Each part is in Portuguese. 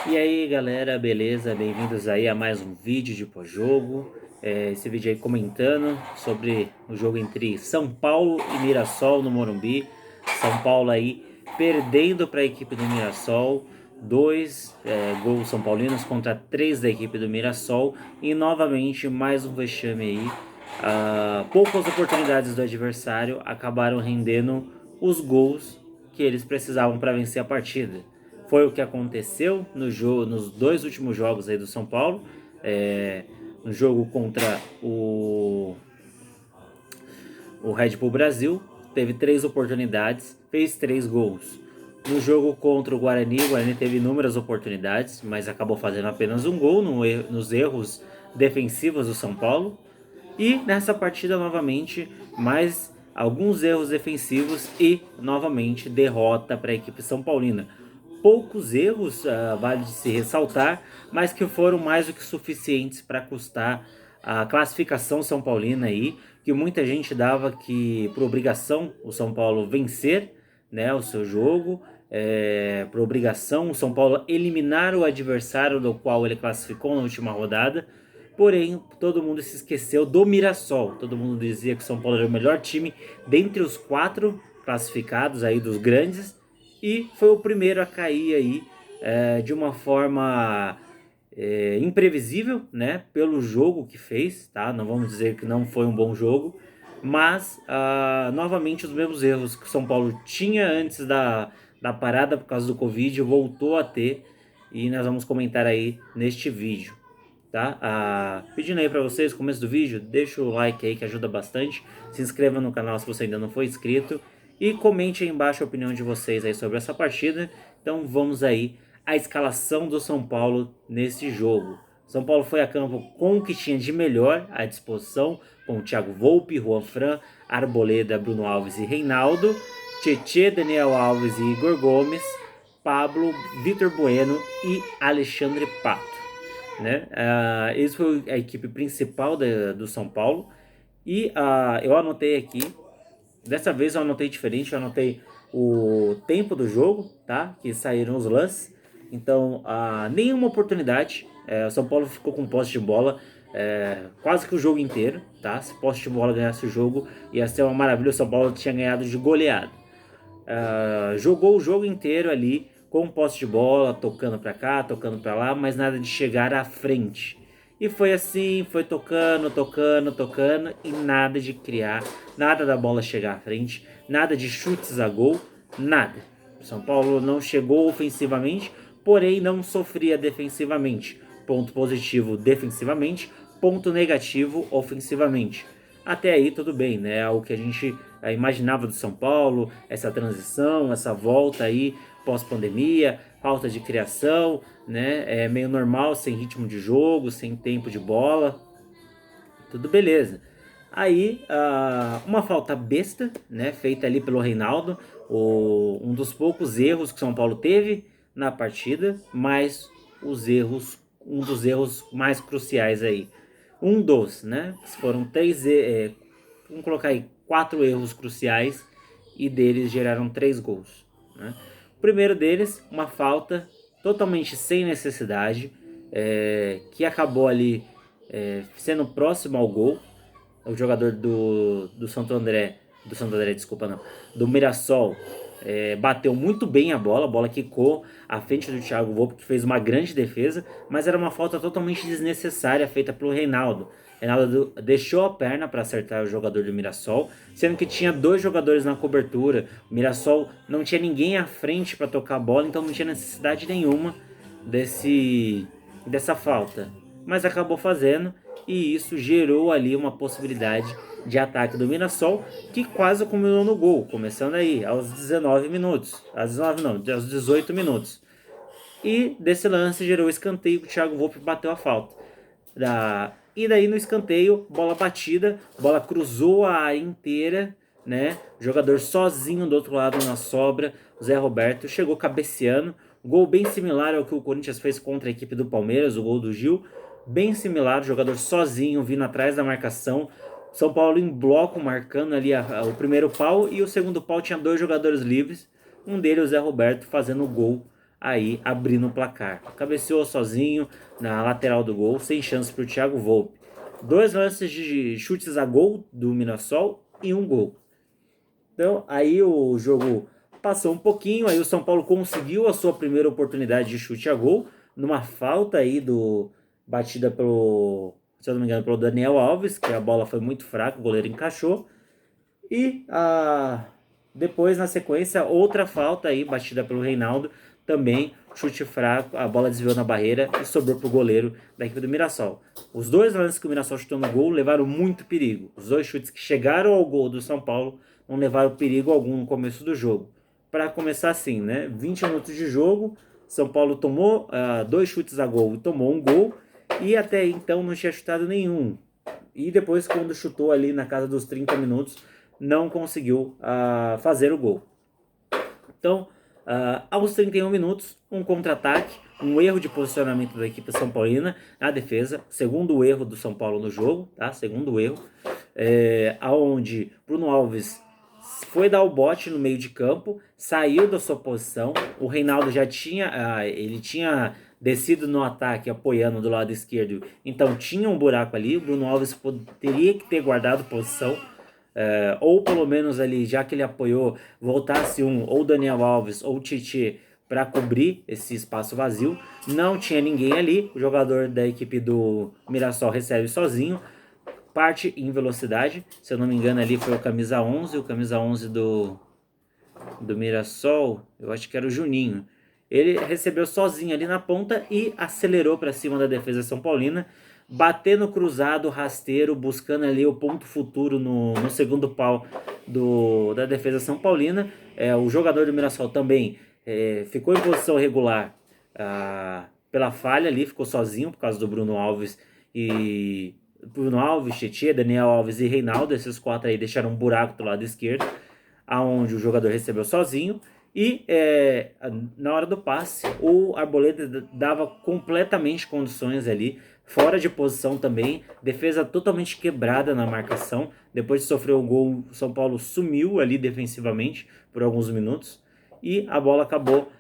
E aí galera, beleza? Bem-vindos aí a mais um vídeo de pós-jogo. Esse vídeo aí comentando sobre o jogo entre São Paulo e Mirassol no Morumbi. São Paulo aí perdendo para a equipe do Mirassol. Dois gols são paulinos contra três da equipe do Mirassol. E novamente mais um vexame aí. Poucas oportunidades do adversário acabaram rendendo os gols que eles precisavam para vencer a partida. Foi o que aconteceu nos dois últimos jogos aí do São Paulo. No jogo contra o Red Bull Brasil, teve três oportunidades, fez três gols. No jogo contra o Guarani teve inúmeras oportunidades, mas acabou fazendo apenas um gol nos erros defensivos do São Paulo. E nessa partida, novamente, mais alguns erros defensivos e, novamente, derrota para a equipe São Paulina. Poucos erros, vale de se ressaltar, mas que foram mais do que suficientes para custar a classificação São Paulina aí, que muita gente dava que por obrigação o São Paulo vencer, né, o seu jogo, por obrigação o São Paulo eliminar o adversário do qual ele classificou na última rodada. Porém, todo mundo se esqueceu do Mirassol. Todo mundo dizia que o São Paulo era o melhor time dentre os quatro classificados aí dos grandes e foi o primeiro a cair aí de uma forma imprevisível, né? Pelo jogo que fez, tá? Não vamos dizer que não foi um bom jogo, mas novamente os mesmos erros que o São Paulo tinha antes da parada por causa do Covid voltou a ter e nós vamos comentar aí neste vídeo. Tá? Pedindo aí pra vocês, no começo do vídeo, deixa o like aí que ajuda bastante. Se inscreva no canal se você ainda não for inscrito. E comente aí embaixo a opinião de vocês aí sobre essa partida. Então vamos aí à escalação do São Paulo nesse jogo. São Paulo foi a campo com o que tinha de melhor à disposição, com o Thiago Volpi, Juan Fran, Arboleda, Bruno Alves e Reinaldo, Tietê, Daniel Alves e Igor Gomes, Pablo, Vitor Bueno e Alexandre Pato. Né? Esse foi a equipe principal do São Paulo. E eu anotei aqui, dessa vez eu anotei diferente, eu anotei o tempo do jogo, tá? Que saíram os lances. Então, nenhuma oportunidade. O São Paulo ficou com posse de bola quase que o jogo inteiro, tá? Se posse de bola ganhasse o jogo, ia ser uma maravilha. O São Paulo tinha ganhado de goleada. Jogou o jogo inteiro ali com posse de bola, tocando para cá, tocando para lá, mas nada de chegar à frente. E foi assim, foi tocando, tocando, tocando e nada de criar, nada da bola chegar à frente, nada de chutes a gol, nada. O São Paulo não chegou ofensivamente, porém não sofria defensivamente. Ponto positivo defensivamente, ponto negativo ofensivamente. Até aí tudo bem, né? É o que a gente imaginava do São Paulo, essa transição, essa volta aí pós-pandemia, falta de criação, né? É meio normal, sem ritmo de jogo, sem tempo de bola, tudo beleza. Aí, uma falta besta, né? Feita ali pelo Reinaldo, um dos poucos erros que o São Paulo teve na partida, mas um dos erros mais cruciais aí. Um dos, né? Foram vamos colocar aí, quatro erros cruciais e deles geraram três gols. Né? O primeiro deles, uma falta totalmente sem necessidade, que acabou ali sendo próximo ao gol. O jogador do Santo André, desculpa não, do Mirassol, bateu muito bem a bola quicou à frente do Thiago Volpe, que fez uma grande defesa, mas era uma falta totalmente desnecessária feita pelo Reinaldo. Reinaldo deixou a perna para acertar o jogador do Mirassol, sendo que tinha dois jogadores na cobertura. O Mirassol não tinha ninguém à frente para tocar a bola, então não tinha necessidade nenhuma dessa falta. Mas acabou fazendo e isso gerou ali uma possibilidade de ataque do Mirassol, que quase culminou no gol, começando aí aos 19 minutos, aos 18 minutos. E desse lance gerou o escanteio que o Thiago Volpe bateu a falta. E daí no escanteio, bola batida, bola cruzou a área inteira, né? Jogador sozinho do outro lado na sobra, o Zé Roberto chegou cabeceando. Gol bem similar ao que o Corinthians fez contra a equipe do Palmeiras, o gol do Gil. Bem similar, o jogador sozinho vindo atrás da marcação. São Paulo em bloco marcando ali o primeiro pau e o segundo pau tinha dois jogadores livres. Um deles, o Zé Roberto, fazendo o gol aí abrindo o placar. Cabeceou sozinho na lateral do gol, sem chance para o Thiago Volpe. 2 lances de chutes a gol do Mirassol e um gol. Então aí o jogo passou um pouquinho, aí o São Paulo conseguiu a sua primeira oportunidade de chute a gol, numa falta aí batida pelo, se eu não me engano, pelo Daniel Alves, que a bola foi muito fraca, o goleiro encaixou. E depois, na sequência, outra falta aí, batida pelo Reinaldo, também chute fraco, a bola desviou na barreira e sobrou pro goleiro da equipe do Mirassol. Os 2 lances que o Mirassol chutou no gol levaram muito perigo. Os 2 chutes que chegaram ao gol do São Paulo não levaram perigo algum no começo do jogo. Para começar assim, né? 20 minutos de jogo, São Paulo tomou 2 chutes a gol e tomou um gol, e até então não tinha chutado nenhum. E depois, quando chutou ali na casa dos 30 minutos, não conseguiu fazer o gol. Então, aos 31 minutos, um contra-ataque, um erro de posicionamento da equipe São Paulina na defesa, segundo erro do São Paulo no jogo, tá? Segundo erro, aonde Bruno Alves foi dar o bote no meio de campo, saiu da sua posição, o Reinaldo já tinha, ele tinha descido no ataque apoiando do lado esquerdo, então tinha um buraco ali, o Bruno Alves teria que ter guardado posição, ou pelo menos ali, já que ele apoiou, voltasse ou Daniel Alves ou Titi para cobrir esse espaço vazio. Não tinha ninguém ali, o jogador da equipe do Mirassol recebe sozinho, parte em velocidade, se eu não me engano ali foi o camisa 11 do Mirassol, eu acho que era o Juninho. Ele recebeu sozinho ali na ponta e acelerou para cima da defesa São Paulina, batendo cruzado, rasteiro, buscando ali o ponto futuro no segundo pau da defesa São Paulina. O jogador do Mirassol também ficou em posição regular pela falha ali, ficou sozinho por causa do Bruno Alves, Tietê, Daniel Alves e Reinaldo. Esses 4 aí deixaram um buraco do lado esquerdo, aonde o jogador recebeu sozinho. E na hora do passe, o Arboleda dava completamente condições ali, fora de posição também, defesa totalmente quebrada na marcação. Depois de sofrer o gol, o São Paulo sumiu ali defensivamente por alguns minutos, e a bola acabou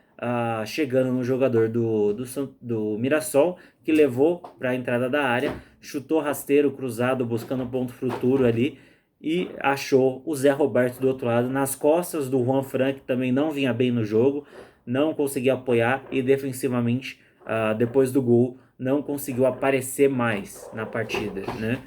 chegando no jogador do Mirassol, que levou para a entrada da área, chutou rasteiro, cruzado, buscando um ponto futuro ali, e achou o Zé Roberto do outro lado, nas costas do Juan Fran, que também não vinha bem no jogo, não conseguia apoiar, e defensivamente, depois do gol, não conseguiu aparecer mais na partida, né?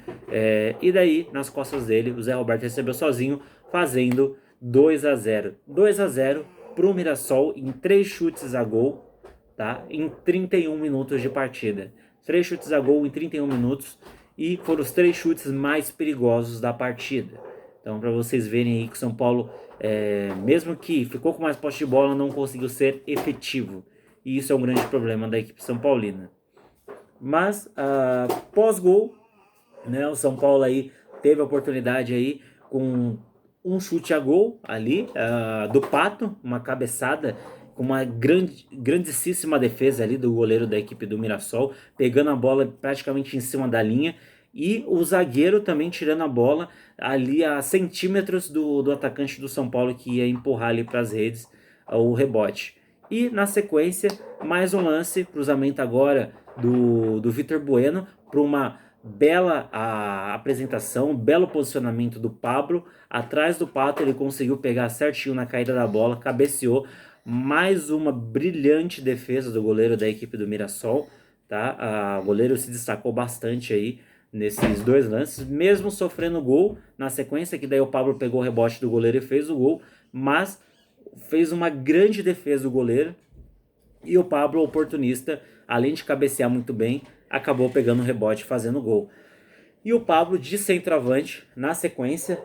E daí, nas costas dele, o Zé Roberto recebeu sozinho, fazendo 2-0. 2-0 para o Mirassol em 3 chutes a gol, tá? Em 31 minutos de partida. 3 chutes a gol em 31 minutos, e foram os 3 chutes mais perigosos da partida. Então, para vocês verem aí que o São Paulo, mesmo que ficou com mais posse de bola, não conseguiu ser efetivo. E isso é um grande problema da equipe São Paulina. Mas, pós-gol, né, o São Paulo aí teve a oportunidade aí com um chute a gol ali, do Pato, uma cabeçada, com uma grandíssima defesa ali do goleiro da equipe do Mirassol, pegando a bola praticamente em cima da linha, e o zagueiro também tirando a bola ali a centímetros do atacante do São Paulo, que ia empurrar ali para as redes o rebote. E na sequência, mais um lance, cruzamento agora do Vitor Bueno, para uma bela apresentação, belo posicionamento do Pablo. Atrás do Pato, ele conseguiu pegar certinho na caída da bola, cabeceou. Mais uma brilhante defesa do goleiro da equipe do Mirassol, tá? O goleiro se destacou bastante aí nesses 2 lances, mesmo sofrendo gol na sequência, que daí o Pablo pegou o rebote do goleiro e fez o gol, mas fez uma grande defesa do goleiro, e o Pablo, oportunista, além de cabecear muito bem, acabou pegando o rebote e fazendo gol. E o Pablo de centroavante, na sequência,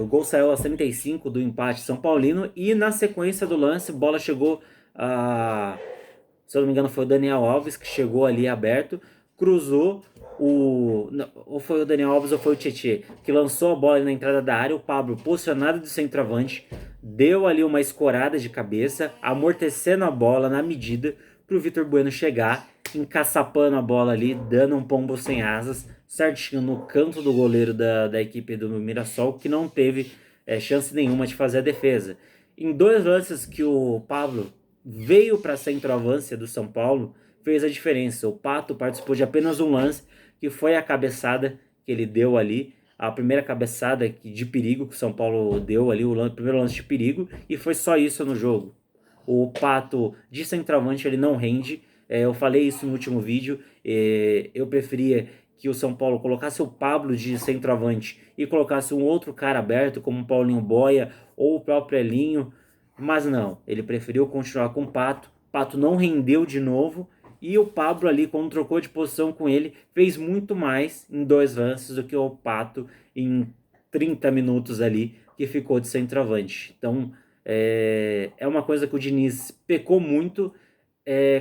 o gol saiu aos 35 do empate São Paulino, e na sequência do lance, a bola chegou se eu não me engano foi o Daniel Alves, que chegou ali aberto, cruzou, ou foi o Daniel Alves ou foi o Tietê, que lançou a bola na entrada da área. O Pablo, posicionado de centroavante, deu ali uma escorada de cabeça, amortecendo a bola na medida para o Vitor Bueno chegar, encaçapando a bola ali, dando um pombo sem asas, certinho no canto do goleiro da equipe do Mirassol, que não teve chance nenhuma de fazer a defesa. Em 2 lances que o Pablo veio para a centroavância do São Paulo, fez a diferença. O Pato participou de apenas um lance, que foi a cabeçada que ele deu ali, a primeira cabeçada de perigo que o São Paulo deu ali, o primeiro lance de perigo, e foi só isso no jogo. O Pato de centroavante ele não rende. Eu falei isso no último vídeo. Eu preferia que o São Paulo colocasse o Pablo de centroavante e colocasse um outro cara aberto, como o Paulinho Boia ou o próprio Elinho. Mas não, ele preferiu continuar com o Pato. Pato não rendeu de novo. E o Pablo ali, quando trocou de posição com ele, fez muito mais em 2 lances do que o Pato em 30 minutos ali, que ficou de centroavante. Então, é uma coisa que o Diniz pecou muito,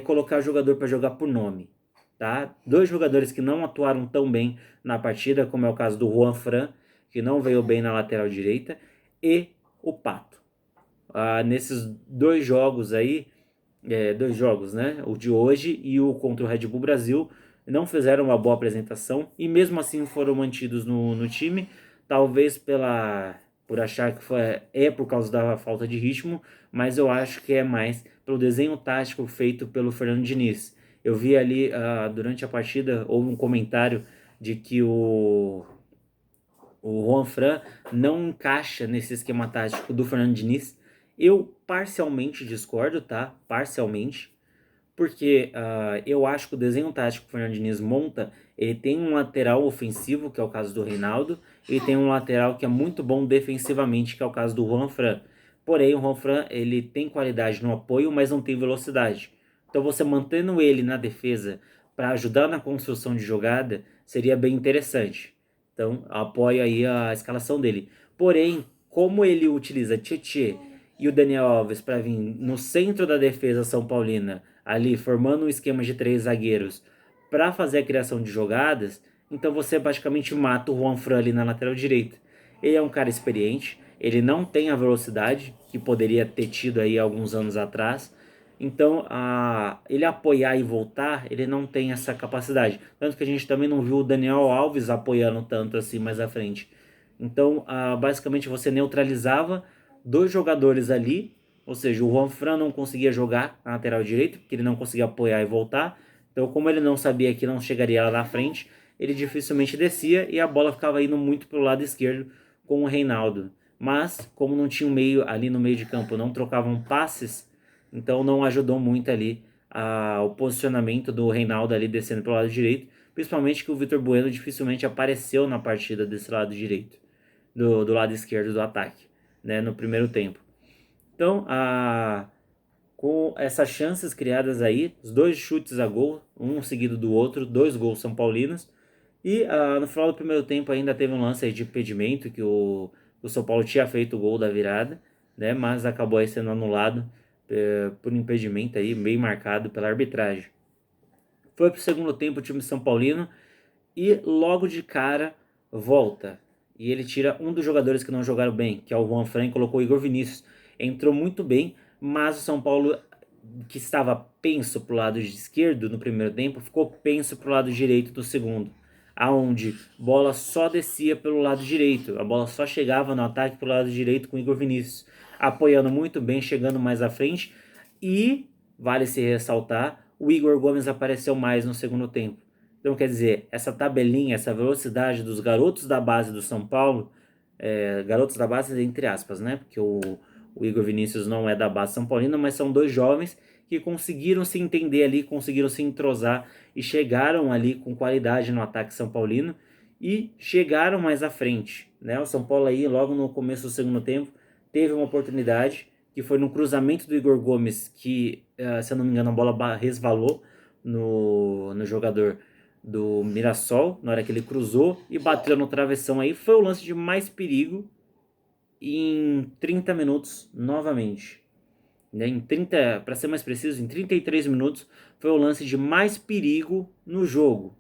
colocar o jogador para jogar por nome. Tá? 2 jogadores que não atuaram tão bem na partida, como é o caso do Juan Fran, que não veio bem na lateral direita, e o Pato. Nesses 2 jogos aí, 2 jogos, né? O de hoje e o contra o Red Bull Brasil, não fizeram uma boa apresentação e mesmo assim foram mantidos no time, talvez por achar que é por causa da falta de ritmo, mas eu acho que é mais pelo desenho tático feito pelo Fernando Diniz. Eu vi ali durante a partida, houve um comentário de que o Juan Fran não encaixa nesse esquema tático do Fernando Diniz. Eu parcialmente discordo, tá? Parcialmente. Porque eu acho que o desenho tático que o Fernando Diniz monta, ele tem um lateral ofensivo, que é o caso do Reinaldo, e tem um lateral que é muito bom defensivamente, que é o caso do Juan Fran. Porém, o Juan Fran, ele tem qualidade no apoio, mas não tem velocidade. Então, você mantendo ele na defesa para ajudar na construção de jogada, seria bem interessante. Então, apoio aí a escalação dele. Porém, como ele utiliza Tietê e o Daniel Alves para vir no centro da defesa são paulina, ali formando um esquema de 3 zagueiros para fazer a criação de jogadas, então você praticamente mata o Juan Fran ali na lateral direita. Ele é um cara experiente, ele não tem a velocidade que poderia ter tido aí alguns anos atrás, então ele apoiar e voltar, ele não tem essa capacidade. Tanto que a gente também não viu o Daniel Alves apoiando tanto assim mais à frente. Então, basicamente você neutralizava 2 jogadores ali, ou seja, o Juan Fran não conseguia jogar na lateral direito, porque ele não conseguia apoiar e voltar. Então, como ele não sabia que não chegaria lá na frente, ele dificilmente descia e a bola ficava indo muito para o lado esquerdo com o Reinaldo. Mas, como não tinha um meio ali no meio de campo, não trocavam passes, então não ajudou muito ali o posicionamento do Reinaldo ali descendo para o lado direito, principalmente que o Vitor Bueno dificilmente apareceu na partida desse lado direito, do lado esquerdo do ataque, né, no primeiro tempo. Então, com essas chances criadas aí, os 2 chutes a gol, um seguido do outro, 2 gols são paulinos. E no final do primeiro tempo ainda teve um lance aí de impedimento, que o São Paulo tinha feito o gol da virada, né? Mas acabou aí sendo anulado por impedimento aí, bem marcado pela arbitragem. Foi pro segundo tempo o time São Paulino e logo de cara volta. E ele tira um dos jogadores que não jogaram bem, que é o Juan Fran, e colocou o Igor Vinícius. Entrou muito bem, mas o São Paulo, que estava penso pro lado esquerdo no primeiro tempo, ficou penso pro lado direito do segundo. Aonde bola só descia pelo lado direito, a bola só chegava no ataque pelo lado direito com o Igor Vinícius, apoiando muito bem, chegando mais à frente. E, vale se ressaltar, o Igor Gomes apareceu mais no segundo tempo. Então, quer dizer, essa tabelinha, essa velocidade dos garotos da base do São Paulo, garotos da base entre aspas, né? Porque o Igor Vinícius não é da base São Paulina, mas são 2 jovens que conseguiram se entender ali, conseguiram se entrosar e chegaram ali com qualidade no ataque São Paulino e chegaram mais à frente, né? O São Paulo aí, logo no começo do segundo tempo, teve uma oportunidade que foi no cruzamento do Igor Gomes, que, se eu não me engano, a bola resvalou no jogador do Mirassol, na hora que ele cruzou e bateu no travessão aí. Foi o lance de mais perigo em 30 minutos novamente. Né? Para ser mais preciso, em 33 minutos foi o lance de mais perigo no jogo.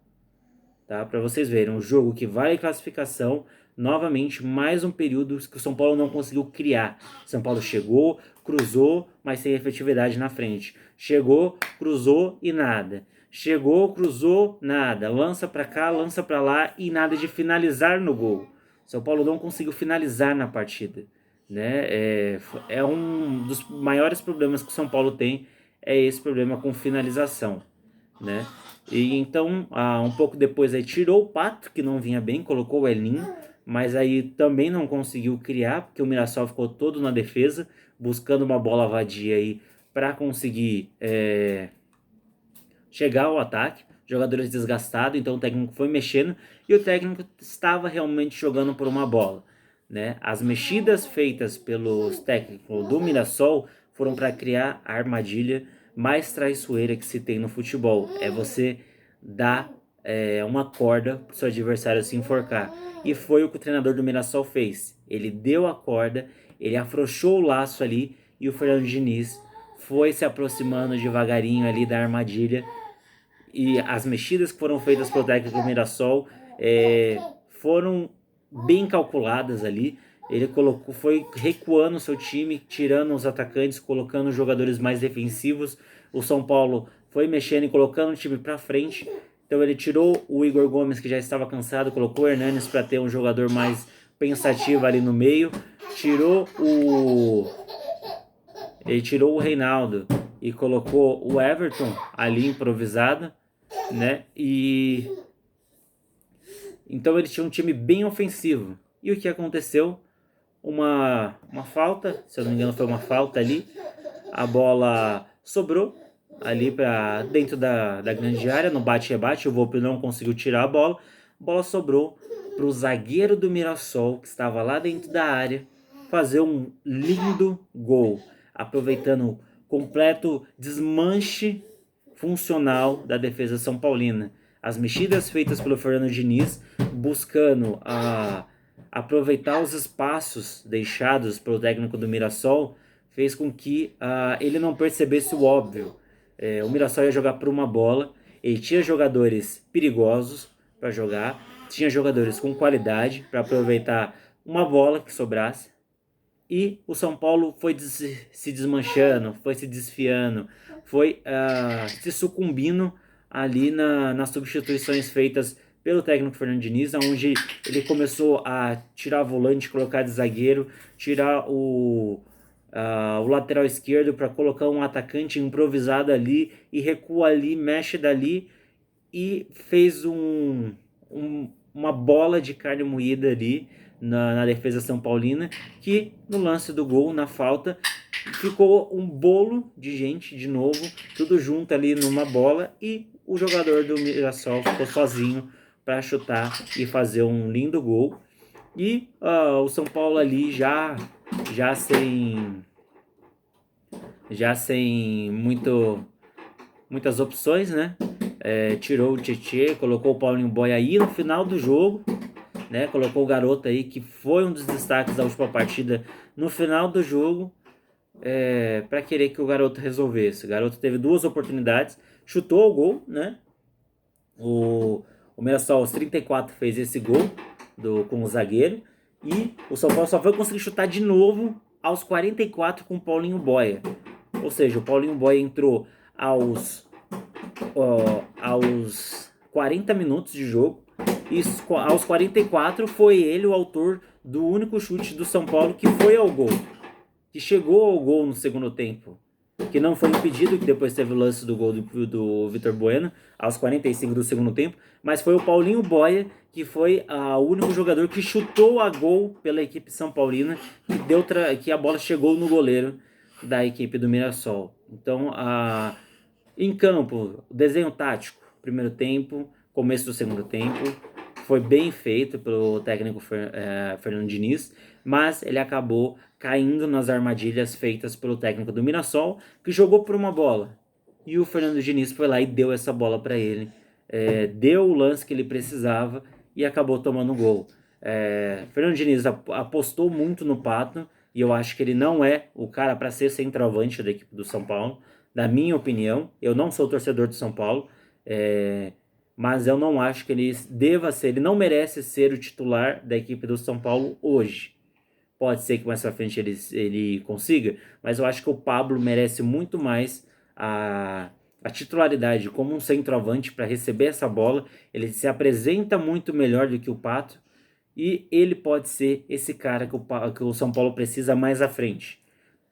Tá? Para vocês verem, um jogo que vale classificação, novamente, mais um período que o São Paulo não conseguiu criar. São Paulo chegou, cruzou, mas sem efetividade na frente. Chegou, cruzou e nada. Chegou, cruzou, nada. Lança para cá, lança para lá e nada de finalizar no gol. São Paulo não conseguiu finalizar na partida. Né? É um dos maiores problemas que o São Paulo tem é esse problema com finalização, né? E então, um pouco depois aí tirou o Pato, que não vinha bem, colocou o Elinho, mas aí também não conseguiu criar, porque o Mirassol ficou todo na defesa, buscando uma bola vadia aí para conseguir chegar ao ataque. Jogadores desgastados, então o técnico foi mexendo e o técnico estava realmente jogando por uma bola, né? As mexidas feitas pelos técnicos do Mirassol foram para criar a armadilha mais traiçoeira que se tem no futebol. É você dar uma corda para o seu adversário se enforcar. E foi o que o treinador do Mirassol fez. Ele deu a corda, ele afrouxou o laço ali e o Fernando Diniz foi se aproximando devagarinho ali da armadilha, e as mexidas que foram feitas pelo técnico do Mirassol foram bem calculadas ali. Ele foi recuando o seu time, tirando os atacantes, colocando os jogadores mais defensivos. O São Paulo foi mexendo e colocando o time para frente. Então ele tirou o Igor Gomes, que já estava cansado, colocou o Hernanes para ter um jogador mais pensativo ali no meio. Ele tirou o Reinaldo e colocou o Everton ali improvisado, né? E então ele tinha um time bem ofensivo. E o que aconteceu? Uma falta, se eu não me engano foi uma falta ali. A bola sobrou ali para dentro da grande área, no bate-rebate. O Volpi não conseguiu tirar a bola. A bola sobrou para o zagueiro do Mirassol, que estava lá dentro da área, fazer um lindo gol, aproveitando completo desmanche funcional da defesa são paulina. As mexidas feitas pelo Fernando Diniz, buscando aproveitar os espaços deixados pelo técnico do Mirassol, fez com que ele não percebesse o óbvio. O Mirassol ia jogar por uma bola, ele tinha jogadores perigosos para jogar, tinha jogadores com qualidade para aproveitar uma bola que sobrasse, e o São Paulo foi se desmanchando, foi se desfiando, foi se sucumbindo ali nas substituições feitas pelo técnico Fernando Diniz, onde ele começou a tirar volante, colocar de zagueiro, tirar o lateral esquerdo para colocar um atacante improvisado ali e recua ali, mexe dali e fez uma bola de carne moída ali na defesa São Paulina, que no lance do gol, na falta, ficou um bolo de gente de novo, tudo junto ali numa bola, e o jogador do Mirassol ficou sozinho para chutar e fazer um lindo gol. E o São Paulo ali já sem muitas opções, né? Tirou o Tietê, colocou o Paulinho Boy aí no final do jogo, né? Colocou o garoto aí, que foi um dos destaques da última partida, no final do jogo, para querer que o garoto resolvesse. O garoto teve 2 oportunidades, chutou o gol, né? O Mirassol aos 34 fez esse gol com o zagueiro, e o São Paulo só foi conseguir chutar de novo aos 44 com o Paulinho Boia. Ou seja, o Paulinho Boia entrou aos 40 minutos de jogo, e aos 44 foi ele o autor do único chute do São Paulo que foi ao gol, que chegou ao gol no segundo tempo, que não foi impedido, que depois teve o lance do gol do Vitor Bueno aos 45 do segundo tempo, mas foi o Paulinho Boia que foi o único jogador que chutou a gol pela equipe São Paulina, que a bola chegou no goleiro da equipe do Mirassol. Então, em campo, desenho tático, primeiro tempo, começo do segundo tempo, foi bem feito pelo técnico Fernando Diniz, mas ele acabou caindo nas armadilhas feitas pelo técnico do Mirassol, que jogou por uma bola. E o Fernando Diniz foi lá e deu essa bola para ele, deu o lance que ele precisava e acabou tomando o gol. Fernando Diniz apostou muito no Pato, e eu acho que ele não é o cara para ser centroavante da equipe do São Paulo, na minha opinião. Eu não sou torcedor do São Paulo, mas eu não acho que ele deva ser, ele não merece ser o titular da equipe do São Paulo hoje. Pode ser que mais pra frente ele consiga, mas eu acho que o Pablo merece muito mais a titularidade como um centroavante para receber essa bola. Ele se apresenta muito melhor do que o Pato, e ele pode ser esse cara que o São Paulo precisa mais à frente,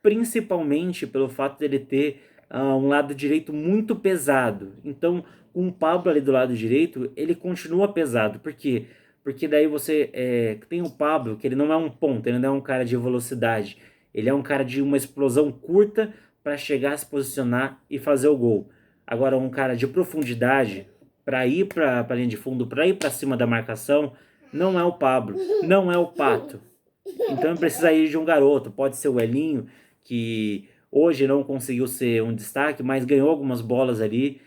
principalmente pelo fato dele ter um lado direito muito pesado. Então, com o Pablo ali do lado direito, ele continua pesado. Por quê? Porque daí você tem o Pablo, que ele não é um ponta, ele não é um cara de velocidade. Ele é um cara de uma explosão curta para chegar, se posicionar e fazer o gol. Agora, um cara de profundidade, para ir para a linha de fundo, para ir para cima da marcação, não é o Pablo, não é o Pato. Então precisa ir de um garoto, pode ser o Elinho, que hoje não conseguiu ser um destaque, mas ganhou algumas bolas ali.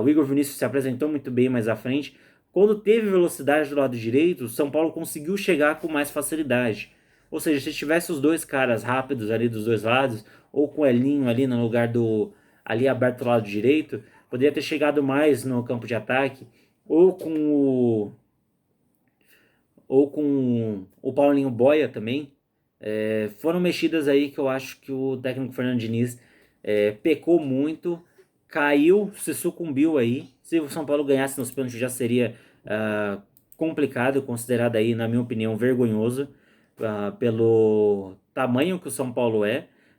O Igor Vinícius se apresentou muito bem mais à frente. Quando teve velocidade do lado direito, o São Paulo conseguiu chegar com mais facilidade. Ou seja, se tivesse os dois caras rápidos ali dos dois lados, ou com o Elinho ali no lugar do ali aberto do lado direito, poderia ter chegado mais no campo de ataque, ou com o Paulinho Boia também. Foram mexidas aí que eu acho que o técnico Fernando Diniz pecou muito, caiu, se sucumbiu aí. Se o São Paulo ganhasse nos pênaltis já seria complicado, considerado aí, na minha opinião, vergonhoso, pelo tamanho que o São Paulo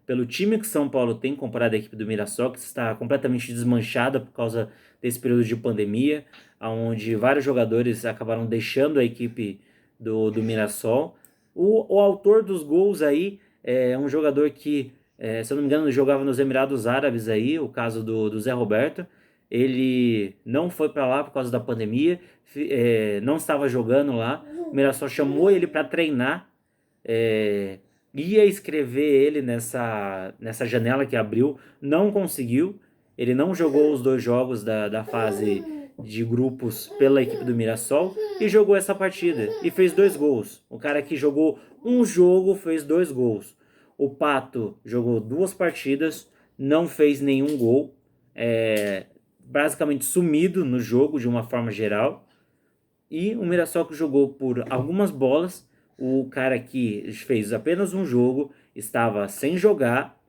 pelo time que o São Paulo tem comparado à equipe do Mirassol, que está completamente desmanchada por causa desse período de pandemia, onde vários jogadores acabaram deixando a equipe do Mirassol. O autor dos gols aí é um jogador que, se eu não me engano, jogava nos Emirados Árabes aí, o caso do Zé Roberto. Ele não foi para lá por causa da pandemia, não estava jogando lá. O Mirassol chamou ele para treinar, ia escrever ele nessa janela que abriu, não conseguiu. Ele não jogou os 2 jogos da fase de grupos pela equipe do Mirassol e jogou essa partida e fez 2 gols. O cara que jogou um jogo fez 2 gols. O Pato jogou 2 partidas, não fez nenhum gol, basicamente sumido no jogo de uma forma geral. E o Mirassol que jogou por algumas bolas, o cara que fez apenas um jogo estava sem jogar,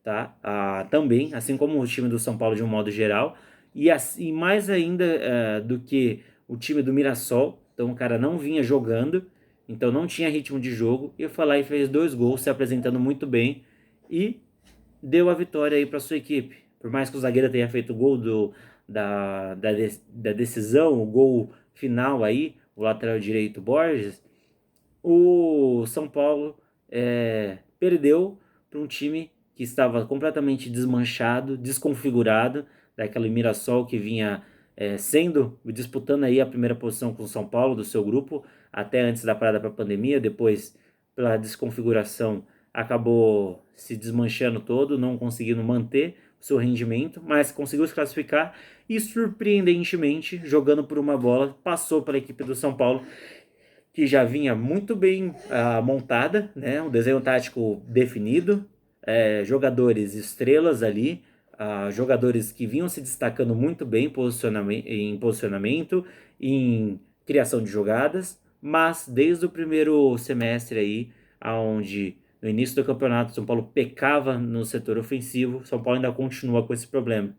tá? Também, assim como o time do São Paulo de um modo geral, e assim, mais ainda do que o time do Mirassol. Então o cara não vinha jogando, então não tinha ritmo de jogo, e foi lá e fez 2 gols, se apresentando muito bem, e deu a vitória aí para sua equipe. Por mais que o zagueiro tenha feito o gol da decisão, o gol final aí, o lateral direito Borges, o São Paulo perdeu para um time que estava completamente desmanchado, desconfigurado, daquele Mirassol que vinha disputando aí a primeira posição com o São Paulo do seu grupo, até antes da parada para a pandemia. Depois, pela desconfiguração, acabou se desmanchando todo, não conseguindo manter o seu rendimento, mas conseguiu se classificar e, surpreendentemente, jogando por uma bola, passou para a equipe do São Paulo, que já vinha muito bem montada, né? Um desenho tático definido, jogadores estrelas ali, jogadores que vinham se destacando muito bem em posicionamento, em criação de jogadas, mas desde o primeiro semestre aí, onde no início do campeonato São Paulo pecava no setor ofensivo, São Paulo ainda continua com esse problema.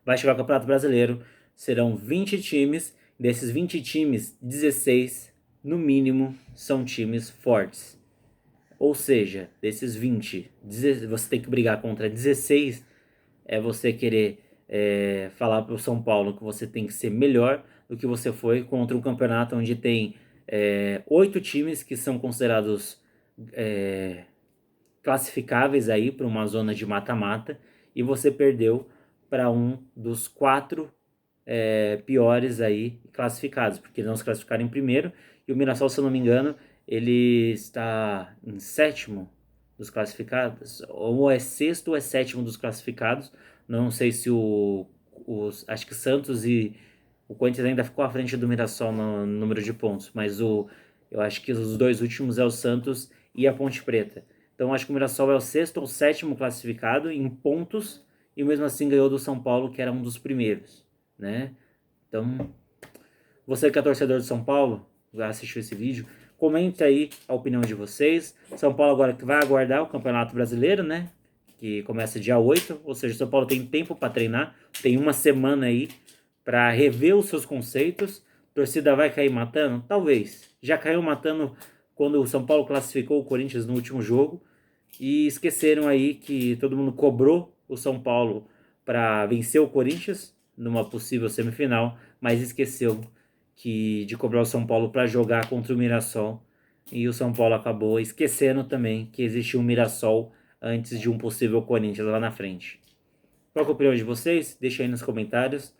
Vai chegar o Campeonato Brasileiro, serão 20 times, desses 20 times, 16, no mínimo, são times fortes. Ou seja, desses 20, você tem que brigar contra 16, você querer falar para o São Paulo que você tem que ser melhor do que você foi contra um campeonato onde tem 8 times que são considerados classificáveis aí para uma zona de mata-mata, e você perdeu para um dos 4 piores aí classificados, porque não se classificaram em primeiro, e o Mirassol, se eu não me engano, ele está em 7º dos classificados, ou é 6º ou é 7º dos classificados. Não sei se acho que Santos e o Corinthians ainda ficou à frente do Mirassol no número de pontos, mas eu acho que os 2 últimos é o Santos e a Ponte Preta. Então acho que o Mirassol é o 6º ou 7º classificado em pontos, e mesmo assim ganhou do São Paulo, que era um dos primeiros, né? Então, você que é torcedor do São Paulo, já assistiu esse vídeo, comente aí a opinião de vocês. São Paulo agora que vai aguardar o Campeonato Brasileiro, né? Que começa dia 8, ou seja, São Paulo tem tempo para treinar, tem uma semana aí para rever os seus conceitos. A torcida vai cair matando? Talvez. Já caiu matando quando o São Paulo classificou o Corinthians no último jogo, e esqueceram aí que todo mundo cobrou o São Paulo para vencer o Corinthians numa possível semifinal, mas esqueceu de cobrar o São Paulo para jogar contra o Mirassol. E o São Paulo acabou esquecendo também que existia um Mirassol antes de um possível Corinthians lá na frente. Qual é a opinião de vocês? Deixa aí nos comentários.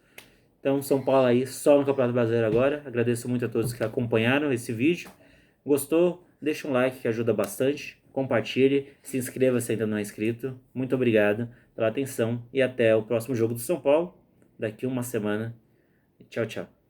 Então, São Paulo aí só no Campeonato Brasileiro agora. Agradeço muito a todos que acompanharam esse vídeo. Gostou? Deixa um like que ajuda bastante. Compartilhe, se inscreva se ainda não é inscrito. Muito obrigado pela atenção e até o próximo jogo do São Paulo, daqui uma semana. Tchau, tchau.